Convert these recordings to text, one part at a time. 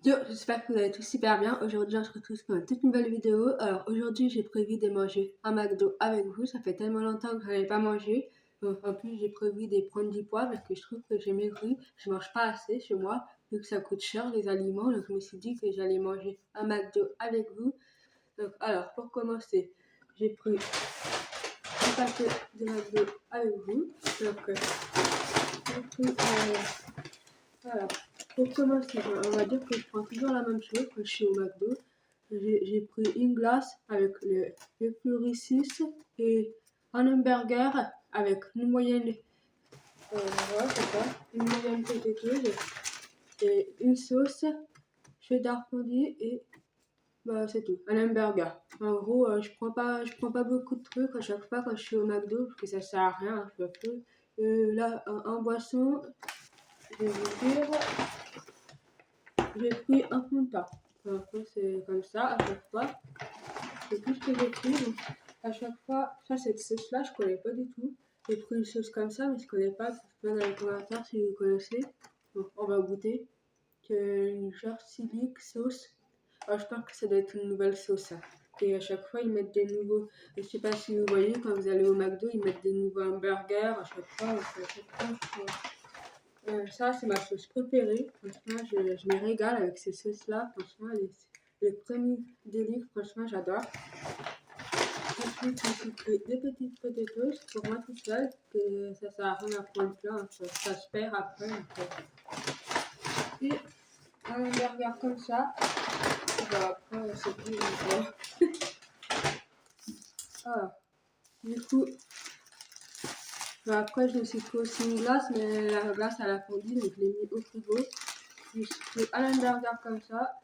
Yo, j'espère que vous allez tous super bien. Aujourd'hui, on se retrouve pour une toute nouvelle vidéo. Alors, aujourd'hui, j'ai prévu de manger un McDo avec vous. Ça fait tellement longtemps que je n'avais pas mangé. Donc, en plus, j'ai prévu de prendre du poids parce que je trouve que j'ai maigri. Je mange pas assez chez moi, vu que ça coûte cher les aliments. Donc, je me suis dit que j'allais manger un McDo avec vous. Donc, alors, pour commencer, j'ai pris un paquet de McDo avec vous. Donc, j'ai pris, voilà. Pour commencer, on va dire que je prends toujours la même chose quand je suis au McDo. J'ai pris une glace avec le Pluricis et un hamburger avec une moyenne, voilà, c'est ça, une moyenne potatoes et une sauce cheddar fondue et bah, c'est tout, un hamburger. En gros, je prends pas beaucoup de trucs à chaque fois quand je suis au McDo parce que ça sert à rien, hein, je peux. Là, en boisson, je vais vous dire. J'ai pris un Fanta. Enfin, c'est comme ça à chaque fois. C'est tout ce que j'ai pris. Donc, à chaque fois, ça, cette sauce-là, je connais pas du tout. J'ai pris une sauce comme ça, mais je connais pas. Dites-moi dans les commentaires si vous connaissez. Donc, on va goûter. C'est une genre silic sauce. Alors, je pense que ça doit être une nouvelle sauce. Ça. Et à chaque fois, ils mettent des nouveaux. Je sais pas si vous voyez, quand vous allez au McDo, ils mettent des nouveaux hamburgers à chaque fois. Ça, c'est ma sauce préférée. Franchement, je me régale avec ces sauces-là. Franchement, les premiers délires, franchement, j'adore. Ensuite, j'ai pris des petites potatoes pour moi toute seule, que ça sert à rien à prendre plein, ça se perd après. Et un hamburger comme ça. Bon, après, c'est plus. Ah, du coup, après, je me suis pris aussi une glace, mais la glace, elle a fondu, donc je l'ai mis au frigo. J'ai pris un hamburger comme ça.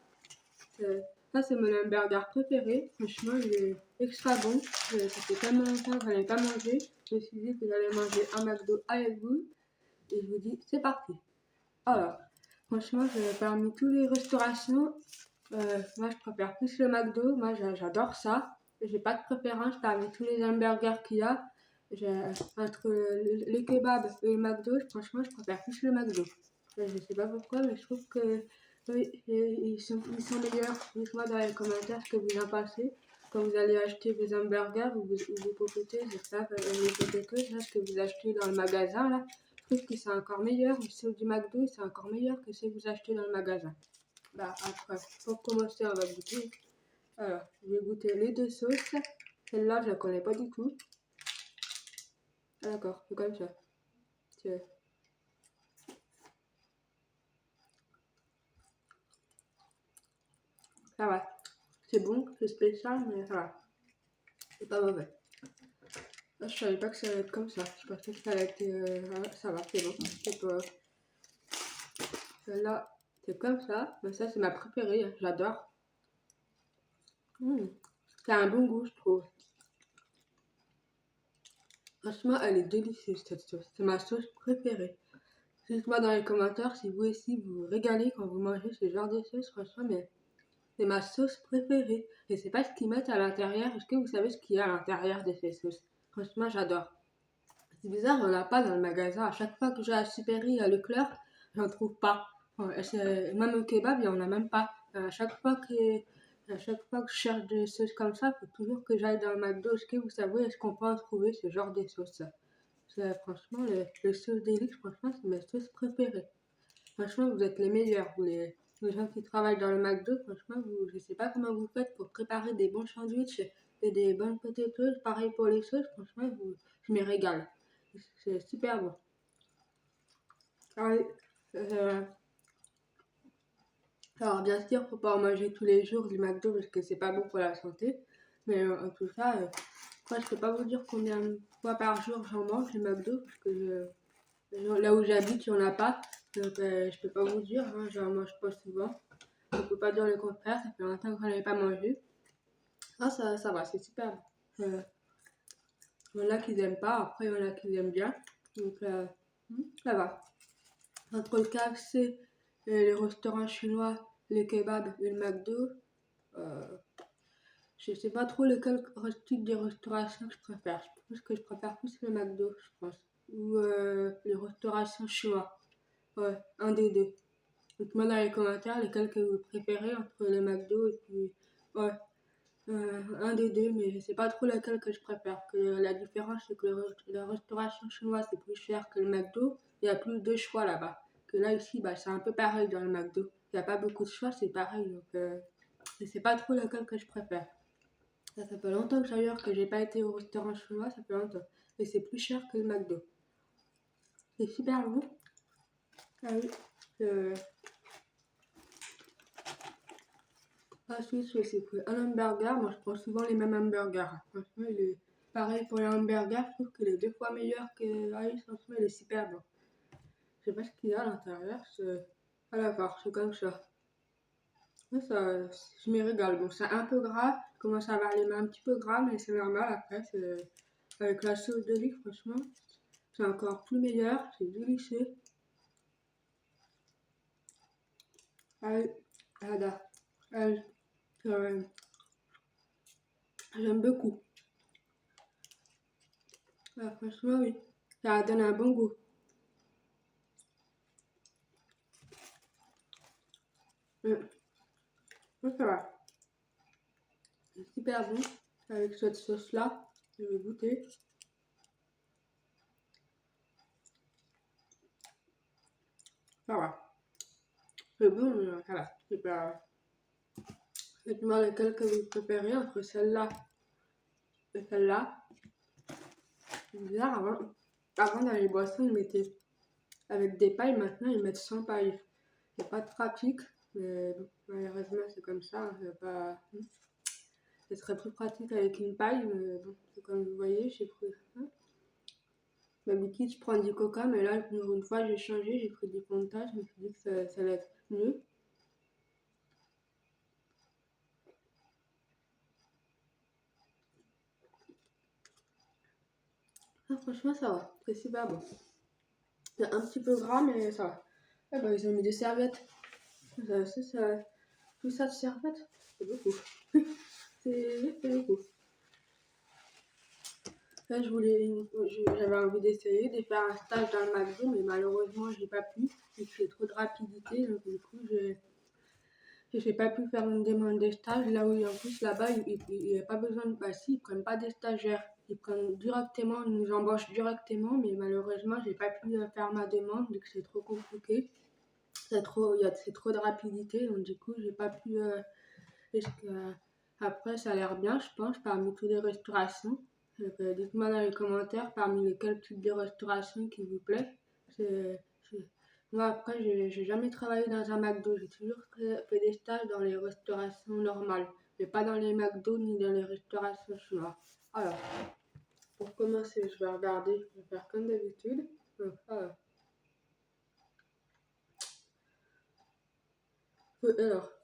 Ça, c'est mon hamburger préféré. Franchement, il est extra bon. Ça fait tellement longtemps que je n'avais pas mangé. Je me suis dit que j'allais manger un McDo avec vous. Et je vous dis, c'est parti. Alors, franchement, parmi tous les restaurations, moi, je préfère plus le McDo. Moi, j'adore ça. J'ai pas de préférence parmi tous les hamburgers qu'il y a. Entre le kebab et le McDo, franchement, je préfère plus le McDo. Je sais pas pourquoi, mais je trouve que oui, ils sont meilleurs. Dites-moi dans les commentaires ce que vous en pensez. Quand vous allez acheter vos hamburgers ou vos potatoes, j'espère que les potatoes, là, ce que vous achetez dans le magasin, là, je trouve que c'est encore meilleur. Ceux du McDo, c'est encore meilleur que ceux que vous achetez dans le magasin. Bah, après, pour commencer, on va goûter. Alors, je vais goûter les deux sauces. Celle-là, je la connais pas du tout. Ah, d'accord, c'est comme ça. C'est- Ça va. C'est bon, c'est spécial, mais ça va. C'est pas mauvais. Ah, je savais pas que ça allait être comme ça. Je pensais que ça allait être. Ça va, c'est bon. C'est pas. Celle-là, c'est comme ça. Mais ça, c'est ma préférée. Hein. J'adore. Mmh. Ça a un bon goût, je trouve. Franchement, elle est délicieuse cette sauce. C'est ma sauce préférée. Dites-moi dans les commentaires si vous aussi vous vous régalez quand vous mangez ce genre de sauce. Franchement, mais c'est ma sauce préférée. Je sais pas ce qu'ils mettent à l'intérieur. Est-ce que vous savez ce qu'il y a à l'intérieur de ces sauces? Franchement, j'adore. C'est bizarre, il n'y en a pas dans le magasin. À chaque fois que j'ai à Supéry, à Leclerc, j'en trouve pas. Ouais, même au kebab, il n'y en a même pas. À chaque fois que je cherche des sauces comme ça, il faut toujours que j'aille dans le McDo. Est-ce que vous savez, est-ce qu'on peut en trouver ce genre de sauces? Franchement, les sauces d'Élix, franchement, c'est mes sauces préférées. Franchement, vous êtes les meilleurs. Les gens qui travaillent dans le McDo, franchement, je sais pas comment vous faites pour préparer des bons sandwichs et des bonnes potatoes. Pareil pour les sauces, franchement, je me régale. C'est super bon. Alors, euh, alors, bien sûr, faut pas en manger tous les jours du McDo parce que c'est pas bon pour la santé. Mais en tout cas, moi, je peux pas vous dire combien de fois par jour j'en mange du McDo parce que là où j'habite, il n'y en a pas. Donc, je peux pas vous dire, hein, j'en mange pas souvent. On peut pas dire le contraire, ça fait longtemps que j'en avais pas mangé. Ah, ça va, c'est super bon. Il y en a qui n'aiment pas, après il y en a qui aiment bien. Donc, ça va. Entre le KFC, et les restaurants chinois, les kebabs et le McDo, euh, je sais pas trop lequel type de restauration que je préfère. Je pense que je préfère plus le McDo, je pense. Ou les restaurations chinois. Ouais, un des deux. Dites-moi dans les commentaires lesquels que vous préférez entre le McDo et puis ouais, un des deux, mais je sais pas trop lequel que je préfère. Que la différence c'est que la restauration chinoise c'est plus cher que le McDo, il y a plus de choix là-bas. Que là ici, bah, c'est un peu pareil dans le McDo. Il n'y a pas beaucoup de choix, c'est pareil. Donc je sais pas trop lequel que je préfère. Ça fait longtemps que d'ailleurs que j'ai pas été au restaurant chinois, ça fait longtemps. Et c'est plus cher que le McDo. C'est super bon. Ah oui. Ensuite, c'est que un hamburger, moi je prends souvent les mêmes hamburgers. Franchement, il est pareil pour les hamburgers, je trouve qu'il est 2 fois meilleur que Harry, franchement, il est super bon. Je sais pas ce qu'il y a à l'intérieur, c'est à la part, c'est comme ça. Ouais, ça, je me régale. Bon, c'est un peu gras, je commence à avoir les mains un petit peu gras, mais c'est normal après. Avec la sauce d'olive, franchement, c'est encore plus meilleur, c'est délicieux. Allez, j'adore. Allez, j'aime beaucoup. Ah, franchement, oui, ça donne un bon goût. Ouais, ça va. C'est super bon avec cette sauce-là. Je vais goûter. Ça va. C'est bon, mais ça va. C'est pas. Dites-moi lequel que vous préférez entre celle-là et celle-là. C'est bizarre, avant dans les boissons, ils mettaient avec des pailles, maintenant ils mettent sans paille. C'est pas pratique, mais bon, malheureusement c'est comme ça. Pas... Ce serait plus pratique avec une paille, mais bon, c'est comme vous voyez, j'ai pris. D'habitude, je prends du coca, mais là, pour une fois, j'ai changé, j'ai pris du Fanta, je me suis dit que ça allait être mieux. Ah, franchement, ça va, c'est super bon. C'est un petit peu gras, mais ça va. Ah bah, ils ont mis des serviettes. Tout ça de serviettes, c'est beaucoup. C'est beaucoup. Là, j'avais envie d'essayer de faire un stage dans le McDo, mais malheureusement, j'ai pas pu. C'est trop de rapidité, donc du coup, j'ai pas pu faire une demande de stage. Là où, en plus, là-bas, il n'y a pas besoin de. Bah, si, ils prennent pas des stagiaires. Ils prennent directement, ils nous embauchent directement, mais malheureusement, j'ai pas pu faire ma demande, donc c'est trop compliqué. C'est trop de rapidité, donc du coup, j'ai pas pu. Après, ça a l'air bien, je pense, parmi toutes les restaurations. Dites-moi dans les commentaires parmi lesquels types de restauration qui vous plaît. C'est- c'est- Moi, après, j'ai jamais travaillé dans un McDo. J'ai toujours fait des stages dans les restaurations normales, mais pas dans les McDo ni dans les restaurations chinoises. Alors, pour commencer, je vais regarder, je vais faire comme d'habitude.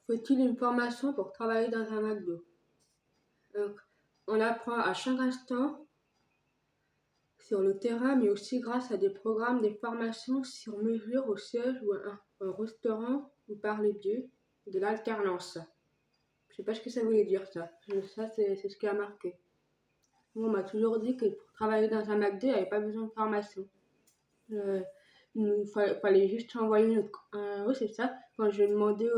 Faut-il une formation pour travailler dans un McDo? Donc, on apprend à chaque instant sur le terrain, mais aussi grâce à des programmes, des formations sur mesure au siège ou un restaurant ou par les biais de l'alternance. Je sais pas ce que ça voulait dire ça. Ça, c'est ce qui a marqué. On m'a toujours dit que pour travailler dans un McDo, il n'y avait pas besoin de formation. Euh, fallait juste envoyer notre. Oui, c'est ça. Quand j'ai demandé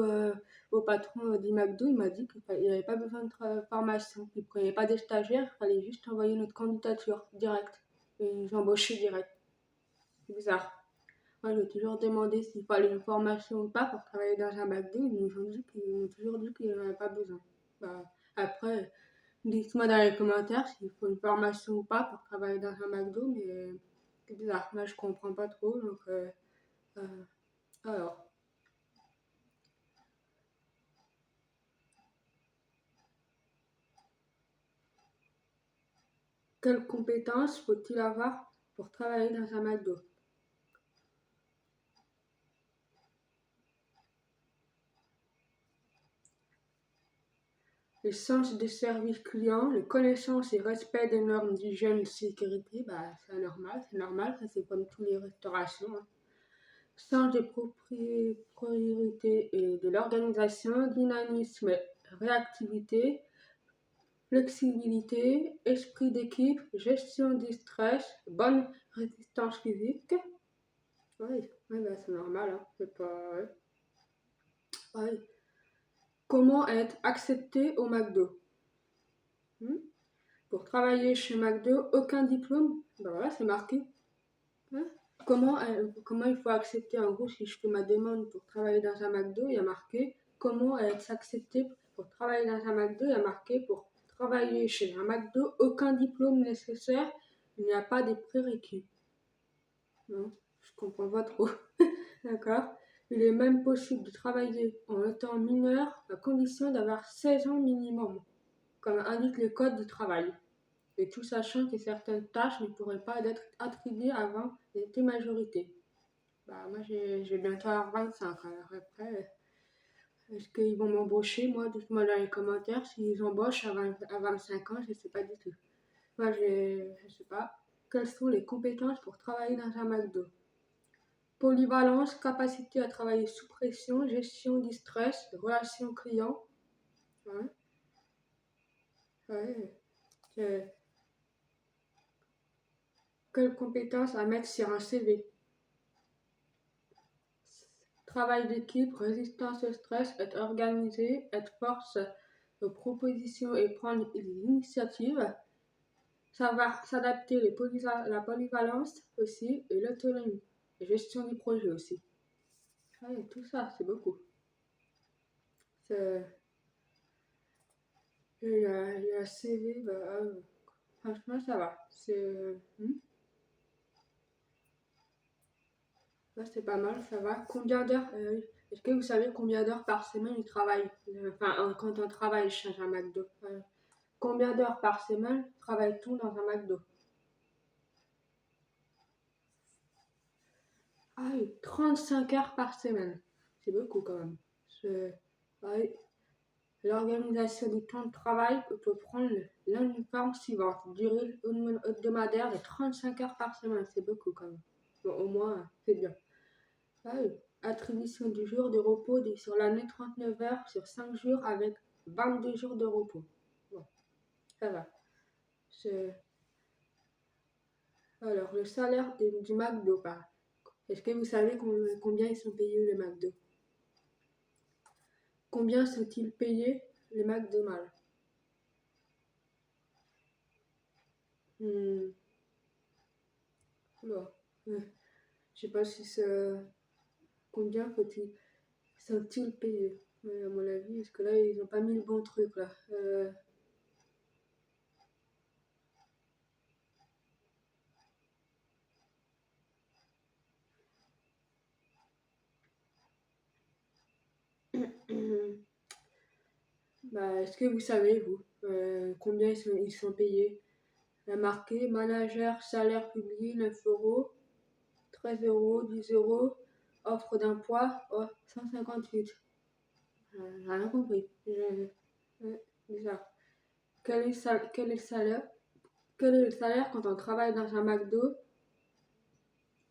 au patron du McDo, il m'a dit qu'il n'y avait pas besoin de formation. Il ne prenait pas des stagiaires, il fallait juste envoyer notre candidature directe. Et ils nous embauchaient direct. C'est bizarre. Moi, j'ai toujours demandé s'il fallait une formation ou pas pour travailler dans un McDo. Ils m'ont toujours dit qu'il n'y en avait pas besoin. Bah, après, dites-moi dans les commentaires s'il faut une formation ou pas pour travailler dans un McDo, mais c'est bizarre. Moi, je comprends pas trop. Donc, euh, alors, quelles compétences faut-il avoir pour travailler dans un McDo? Le sens des services clients, les connaissances et respect des normes d'hygiène et de sécurité, bah, c'est normal, ça c'est comme tous les restaurations. Hein. Sens des priorités et de l'organisation, dynamisme, réactivité, flexibilité, esprit d'équipe, gestion du stress, bonne résistance physique. Oui, ouais, bah, c'est normal, hein. C'est pas. Ouais. Ouais. Comment être accepté au McDo? Hmm. Pour travailler chez McDo, aucun diplôme? Ben voilà, c'est marqué. Hein. Comment il faut accepter? En gros, si je fais ma demande pour travailler dans un McDo, il y a marqué comment être accepté pour travailler dans un McDo. Il y a marqué pour travailler chez un McDo, aucun diplôme nécessaire, il n'y a pas de prérequis. Non, je comprends pas trop. D'accord. Il est même possible de travailler en étant mineur à condition d'avoir 16 ans minimum, comme indique le code du travail. Et tout sachant que certaines tâches ne pourraient pas être attribuées avant l'été majorité. Bah, moi, j'ai bientôt avoir 25. Alors après, est-ce qu'ils vont m'embaucher? Moi, dites-moi dans les commentaires s'ils embauchent à 25 ans, je ne sais pas du tout. Moi, je ne sais pas. Quelles sont les compétences pour travailler dans un McDo? Polyvalence, capacité à travailler sous pression, gestion du stress, relations clients. Ouais, ouais. Quelles compétences à mettre sur un CV? Travail d'équipe, résistance au stress, être organisé, être force de proposition et prendre l'initiative, savoir s'adapter, la polyvalence aussi, et l'autonomie, et gestion du projet aussi. Ouais, tout ça, c'est beaucoup. Il y a CV, franchement, ça va. C'est pas mal, ça va. Combien d'heures est-ce que vous savez combien d'heures par semaine il travaille? Quand on travaille chez un McDo. Combien d'heures par semaine travaille-t-on dans un McDo? Ah oui, 35 heures par semaine. C'est beaucoup quand même. Ouais. L'organisation du temps de travail peut prendre l'uniforme suivante. Durée hebdomadaire de 35 heures par semaine. C'est beaucoup quand même. Bon, au moins, c'est bien. Ah oui. Attribution du jour de repos sur l'année 39 heures sur 5 jours avec 22 jours de repos. Bon, ça va. Alors, le salaire du McDo, est-ce que vous savez combien ils sont payés les McDo? Combien sont-ils payés les McDonald's? Hmm. Oula. Je sais pas si c'est... Combien sont-ils payés? Ouais, à mon avis, parce que là, ils n'ont pas mis le bon truc, là. Bah, est-ce que vous savez, vous, combien ils sont payés? Il y a marqué manager, salaire publié, 9 euros, 13 euros, 10 euros, offre d'emploi, oh, 158. J'ai rien compris. Bizarre. Quel est le salaire? Quel est le salaire quand on travaille dans un McDo?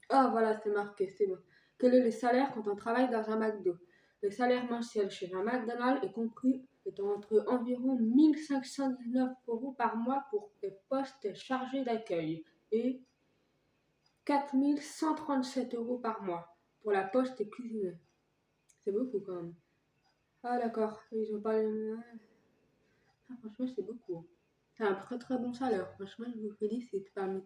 Ah voilà, c'est marqué, c'est bon. Quel est le salaire quand on travaille dans un McDo? Le salaire mensuel chez un McDonald's est entre environ 1519 euros par mois pour les postes chargés d'accueil et 4137 euros par mois pour la poste cuisinier. C'est beaucoup quand même. Ah d'accord, ils ont pas les... Ah, franchement, c'est beaucoup. C'est un très très bon salaire. Franchement, je vous félicite. Parmi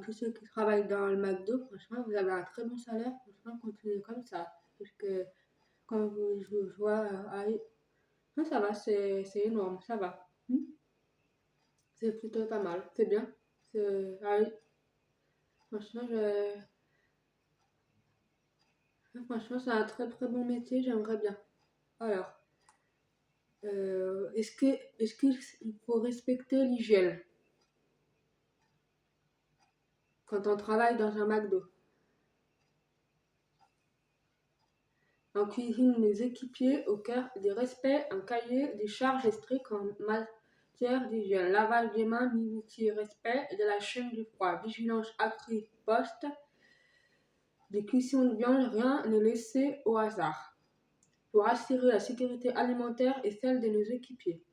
tous ceux qui travaillent dans le McDo, franchement, vous avez un très bon salaire. Franchement, continuez comme ça. Parce que quand je vois, non, ça va, c'est énorme, ça va. C'est plutôt pas mal, c'est bien. Oui, franchement, franchement, c'est un très très bon métier, j'aimerais bien. Alors, est-ce qu'il faut respecter l'hygiène quand on travaille dans un McDo? En cuisine, les équipiers au cœur des respects, un cahier des charges strict en matière d'hygiène, lavage des mains, minutieux respect de la chaîne du froid, vigilance accrue poste, des cuissons de viande, rien n'est laissé au hasard, pour assurer la sécurité alimentaire et celle de nos équipiers.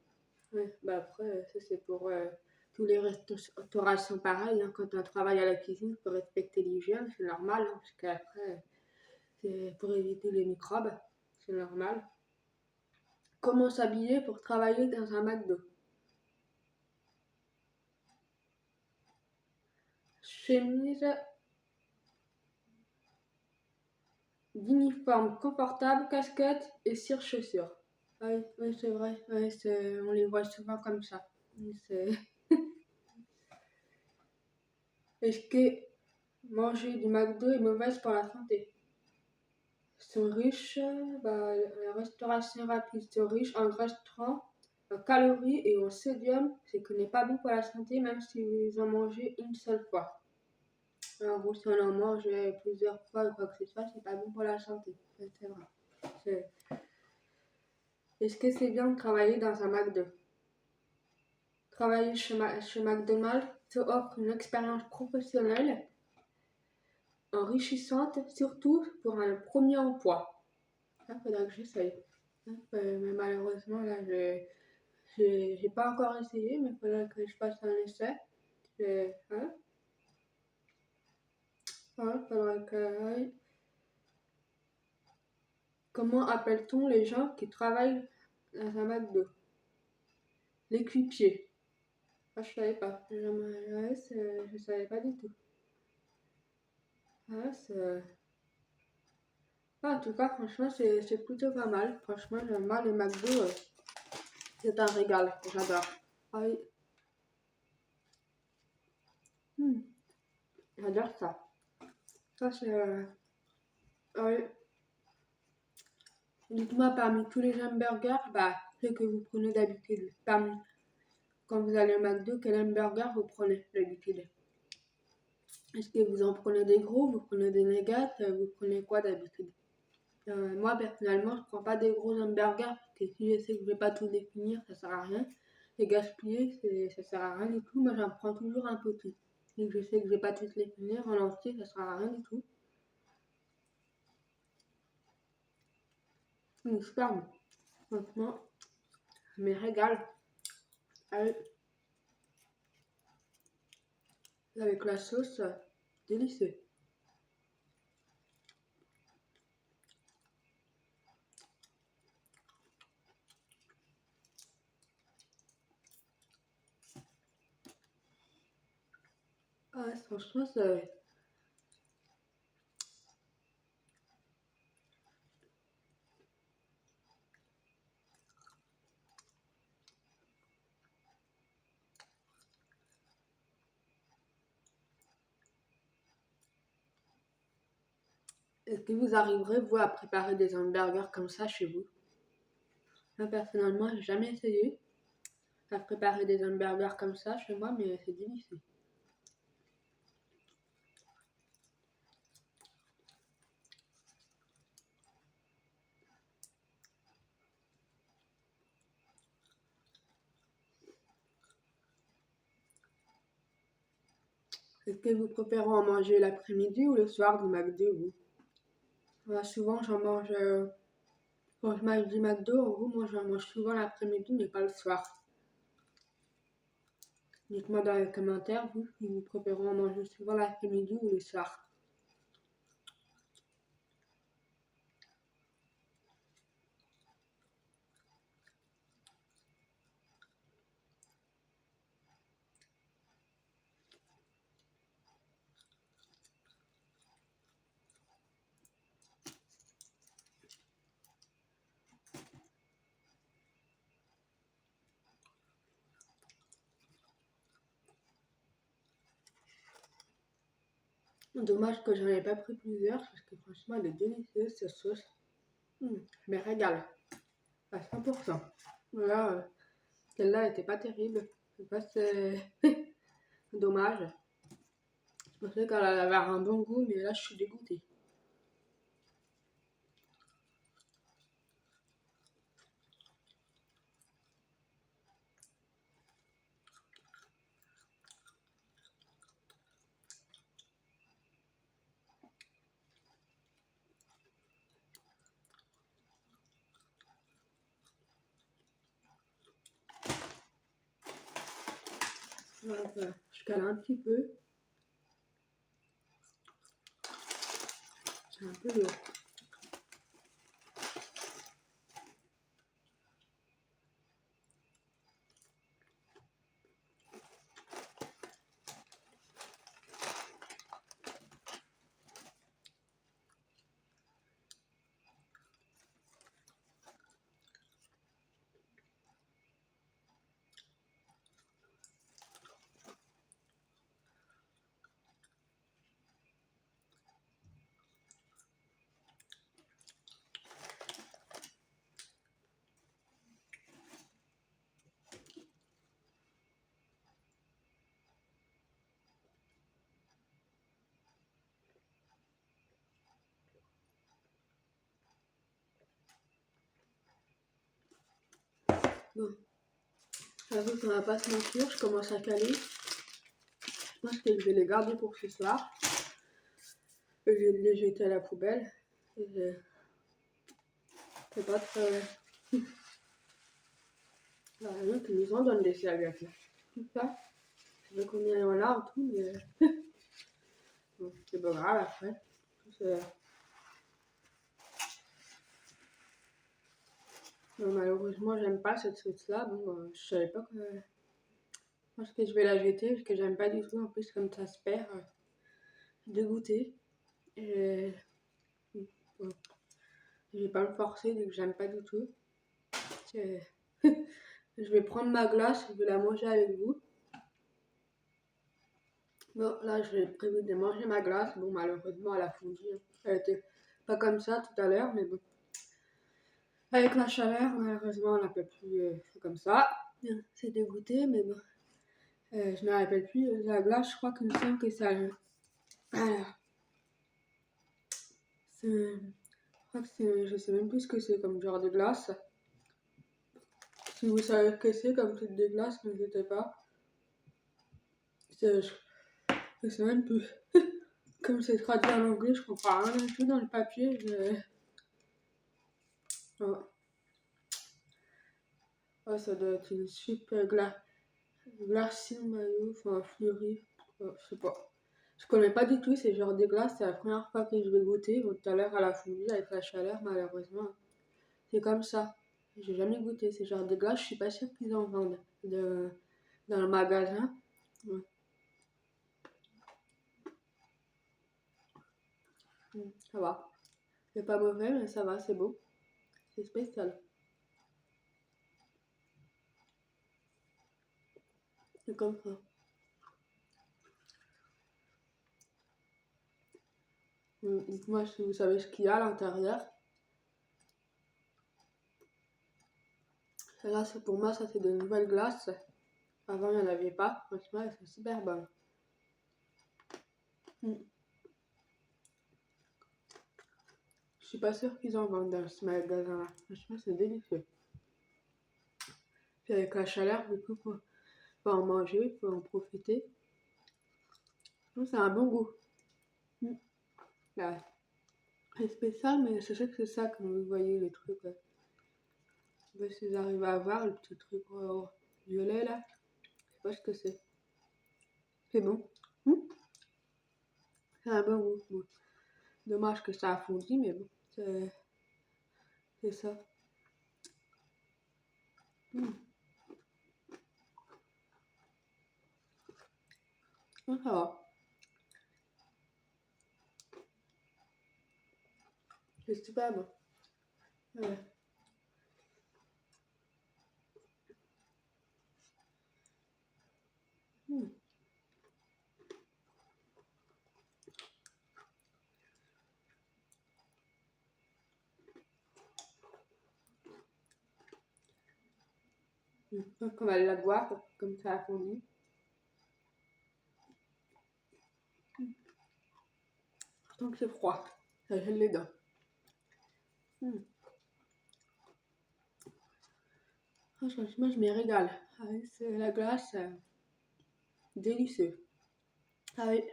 Ouais, bah après, ça c'est pour tous les restaurations pareil, hein, quand on travaille à la cuisine, il faut respecter l'hygiène, c'est normal, hein, parce qu'après, c'est pour éviter les microbes. c'est normal. Comment s'habiller pour travailler dans un McDo? Chemise d'uniforme confortable, casquette et cire-chaussures. Ah oui, oui c'est vrai, oui, on les voit souvent comme ça. Est-ce que manger du McDo est mauvaise pour la santé? Ils sont riches, la restauration rapide, ils sont riches en gras trans, en calories et en sodium, ce qui n'est pas bon pour la santé même si vous en mangez une seule fois. En gros, si on en mange plusieurs fois ou quoi que ce soit, c'est pas bon pour la santé. C'est vrai. Est-ce que c'est bien de travailler dans un McDo? Travailler chez McDonald's te offre une expérience professionnelle enrichissante, surtout pour un premier emploi. Ça, faudra que j'essaye. Mais malheureusement, là, j'ai pas encore essayé, mais il faudra que je fasse un essai. Hein? Faudra que... Comment appelle-t-on les gens qui travaillent dans un McDo? L'équipier. Ah, je savais pas. Je savais pas du tout. En tout cas, franchement, c'est plutôt pas mal. Franchement, j'aime bien les McDo. C'est un régal. J'adore. Ah oui. J'adore ça. Ça, c'est... ah oui. Dites-moi, parmi tous les hamburgers, ceux que vous prenez d'habitude, quand vous allez au McDo, quel hamburger vous prenez d'habitude? Est-ce que vous en prenez des gros, vous prenez des nuggets, vous prenez quoi d'habitude? Moi, personnellement, je prends pas des gros hamburgers, parce que si je sais que je vais pas tout définir, ça sert à rien. Les gaspiller, ça sert à rien du tout. Moi, j'en prends toujours un petit. Et que je sais que je vais pas tous les finir en entier, ça sert à rien du tout. Super bon. Maintenant, je me régale. Avec la sauce, délicieux. Ah, franchement, c'est... Est-ce que vous arriverez, vous, à préparer des hamburgers comme ça chez vous? Moi, personnellement, j'ai jamais essayé à préparer des hamburgers comme ça chez moi, mais c'est délicieux. Est-ce que vous préférez en manger l'après-midi ou le soir du McDo, vous? Souvent, j'en mange... quand je mange du McDo, en gros, moi, j'en mange souvent l'après-midi, mais pas le soir. Dites-moi dans les commentaires, vous, si vous préférez en manger souvent l'après-midi ou le soir. Dommage que j'en ai pas pris plusieurs, parce que franchement, elle est délicieuse, cette sauce. Je me régale, à 100%. Voilà, celle-là était pas terrible. Je sais pas si c'est dommage. Je pensais qu'elle allait avoir un bon goût, mais là, je suis dégoûtée. Voilà, je cale un petit peu. C'est un peu lourd. Bon, j'avoue qu'on va pas se mentir, je commence à caler. Je pense que je vais les garder pour ce soir. Je vais les jeter à la poubelle. C'est pas très... La raison qu'ils nous en donnent des serviettes là. Tout ça. Je veux qu'on y aille en larmes, tout, mais... bon, c'est pas grave après. Non, malheureusement, j'aime pas cette sauce-là. Bon, je savais pas que... Je pense que je vais la jeter parce que j'aime pas du tout. En plus, comme ça se perd, dégoûtée. Et... bon, je vais pas me forcer vu que j'aime pas du tout. Je vais prendre ma glace, je vais la manger avec vous. Bon, là, j'ai prévu de manger ma glace. Bon, malheureusement, elle a fondu. Elle était pas comme ça tout à l'heure, mais bon. Avec la chaleur, malheureusement, on n'a pas pu faire comme ça. C'est dégoûté, mais bon. Je me rappelle plus. La glace, je crois qu'il me semble que ça... Alors, je crois que c'est... Je sais même plus ce que c'est comme genre de glace. Si vous savez ce que c'est comme type de glace, n'hésitez pas. Je sais même plus. Comme c'est traduit en anglais, je comprends rien du tout dans le papier. Oh. Oh, ça doit être une super glacier maillot, enfin fleurie. Oh, je sais pas. Je connais pas du tout ces genres de glaces, c'est la première fois que je vais goûter. Bon, tout à l'heure, elle a fondu avec la chaleur, malheureusement. C'est comme ça. J'ai jamais goûté ces genres de glaces, je suis pas sûre qu'ils en vendent dans le magasin. Ouais. Ça va. C'est pas mauvais, mais ça va, c'est beau. C'est spécial. C'est comme ça. Dites-moi si vous savez ce qu'il y a à l'intérieur. Là, pour moi, ça c'est de nouvelles glaces. Avant, il n'y en avait pas. Franchement, elles sont super bonnes. Je suis pas sûre qu'ils en vendent dans ce magasin-là. Franchement, c'est délicieux. Puis avec la chaleur, du coup, faut en manger, faut en profiter. C'est un bon goût. Ouais. C'est spécial, mais c'est sûr que c'est ça, comme vous voyez, les trucs. Je sais pas si vous arrivez à voir le petit truc violet là. Je sais pas ce que c'est. C'est bon. C'est un bon goût. Bon. Dommage que ça a fondu, mais bon, c'est ça. Ça va. C'est super bon. Ouais. Donc on va la boire, comme ça a fondu. Tant que c'est froid, ça gèle les dents. Franchement, je m'y régale. Ah oui, c'est la glace, délicieux. Ah oui.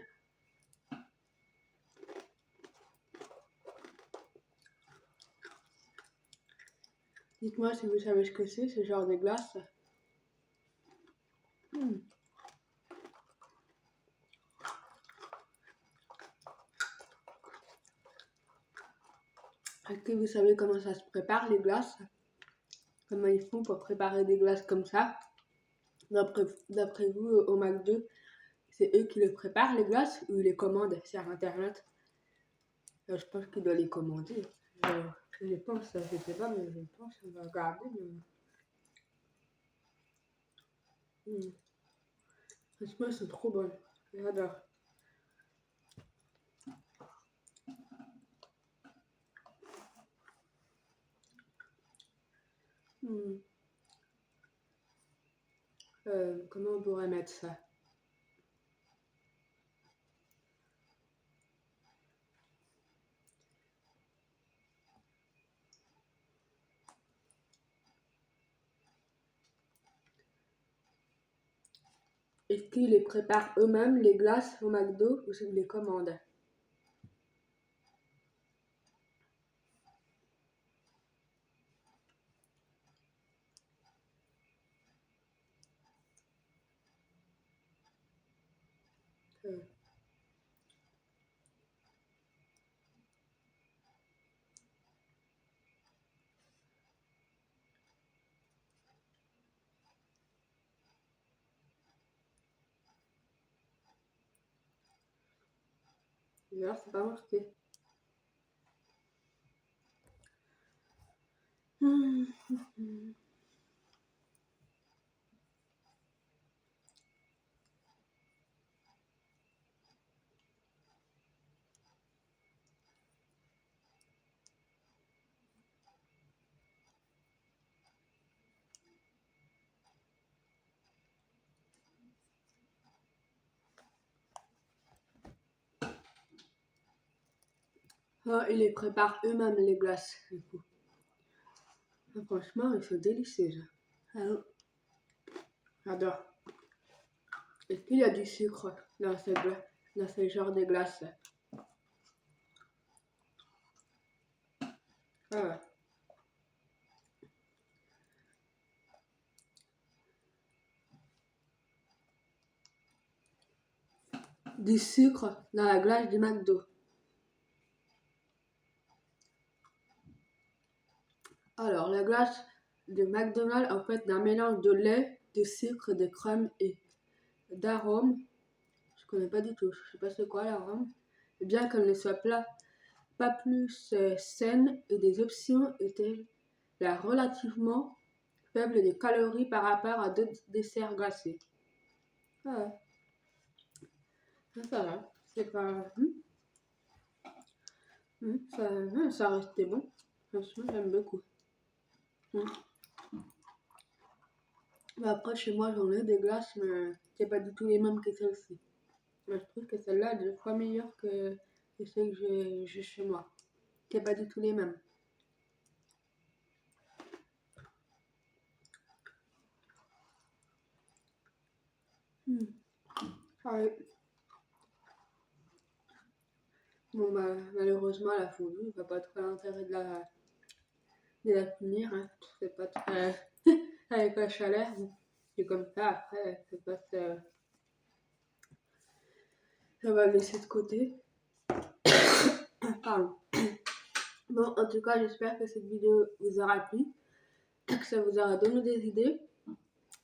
Dites-moi si vous savez ce que c'est, ce genre de glace. Est-ce que vous savez comment ça se prépare, les glaces? Comment ils font pour préparer des glaces comme ça? D'après vous, au McDo, c'est eux qui les préparent, les glaces, ou ils les commandent sur Internet? Je pense qu'ils doivent les commander. Je pense, je sais pas, mais je pense qu'on va regarder. Franchement, c'est trop bon. J'adore. Comment on pourrait mettre ça? Est-ce qu'ils les préparent eux-mêmes, les glaces au McDo, ou s'ils les commandent? Euh, D'ailleurs, c'est pas marqué. Ah, ils les préparent eux-mêmes, les glaces, du coup. Ah, franchement, ils sont délicieux. Ah, j'adore. Est-ce qu'il y a du sucre dans dans ce genre de glace? Ah ouais. Du sucre dans la glace du McDo. Alors, la glace de McDonald's, en fait, d'un mélange de lait, de sucre, de crème et d'arôme. Je connais pas du tout. Je sais pas c'est quoi l'arôme. Et bien qu'elle ne soit pas plus saine et des options étaient là relativement faibles des calories par rapport à d'autres desserts glacés. Ah ouais, ça va. C'est pas. Ça restait bon. Franchement, j'aime beaucoup. Mais après, chez moi, j'en ai des glaces, mais c'est pas du tout les mêmes que celle-ci. Mais je trouve que celle-là est 2 fois meilleure que celle que j'ai chez moi. C'est pas du tout les mêmes. Hmm. Ah oui. Bon, bah, malheureusement, la fondue, il va pas trop l'intérêt de la finir. Hein. C'est pas très. Avec la chaleur. C'est comme ça, après, c'est pas ça va laisser de côté. Pardon. Bon, en tout cas, j'espère que cette vidéo vous aura plu, que ça vous aura donné des idées.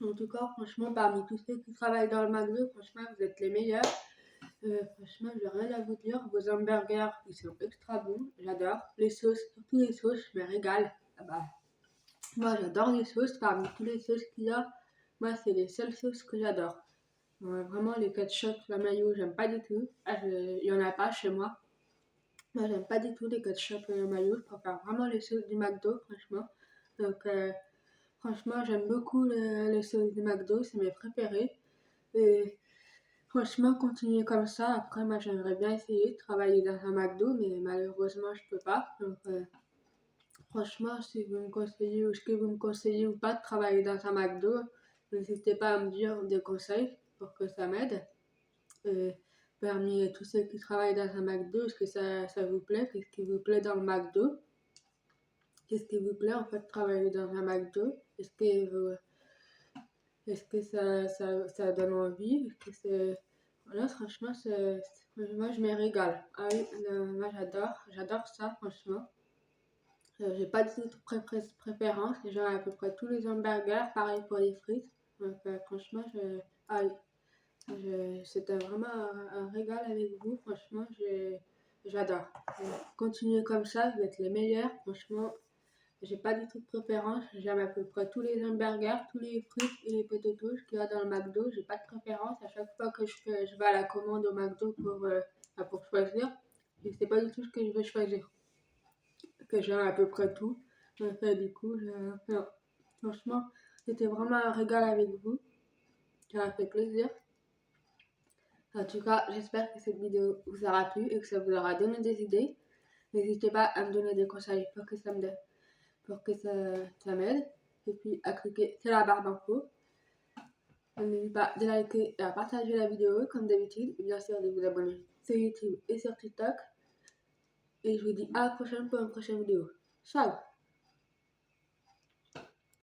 En tout cas, franchement, parmi tous ceux qui travaillent dans le McDo, franchement, vous êtes les meilleurs. Franchement, j'ai rien à vous dire. Vos hamburgers, ils sont extra bons. J'adore. Les sauces, surtout les sauces, je me régale. Ah bah, moi, j'adore les sauces. Parmi toutes les sauces qu'il y a, moi, c'est les seules sauces que j'adore. Vraiment, les ketchup, la mayo, j'aime pas du tout. Il y en a pas chez moi. Moi, j'aime pas du tout les ketchup et la mayo. Je préfère vraiment les sauces du McDo, franchement. Donc, franchement, j'aime beaucoup les sauces du McDo. C'est mes préférés. Et franchement, continuer comme ça. Après, moi, j'aimerais bien essayer de travailler dans un McDo, mais malheureusement, je peux pas. Donc, franchement, si vous me conseillez ou ce que vous me conseillez ou pas de travailler dans un McDo, n'hésitez pas à me dire des conseils pour que ça m'aide. Parmi tous ceux qui travaillent dans un McDo, est-ce que ça vous plaît? Qu'est-ce qui vous plaît dans le McDo? Qu'est-ce qui vous plaît en fait de travailler dans un McDo? Est-ce que ça donne envie? Est-ce que c'est. Voilà, franchement, moi je me régale. Ah oui, moi j'adore ça, franchement. J'ai pas du tout de préférence. J'aime à peu près tous les hamburgers, pareil pour les frites. Donc franchement, ah oui, c'était vraiment un régal avec vous. Franchement, j'adore. Continuez comme ça, vous êtes les meilleurs. Franchement, j'ai pas du tout de préférence. J'aime à peu près tous les hamburgers, tous les frites et les potatoes qu'il y a dans le McDo. J'ai pas de préférence. À chaque fois que je vais à la commande au McDo pour choisir, je sais pas du tout ce que je vais choisir. Que j'aime à peu près tout. Du coup, non. Franchement, c'était vraiment un régal avec vous. Ça m'a fait plaisir. En tout cas, j'espère que cette vidéo vous aura plu et que ça vous aura donné des idées. N'hésitez pas à me donner des conseils pour que ça m'aide. Et puis à cliquer sur la barre d'infos N'oubliez pas de liker et à partager la vidéo comme d'habitude. Et bien sûr de vous abonner sur YouTube et sur TikTok. Et je vous dis à la prochaine pour une prochaine vidéo. Ciao!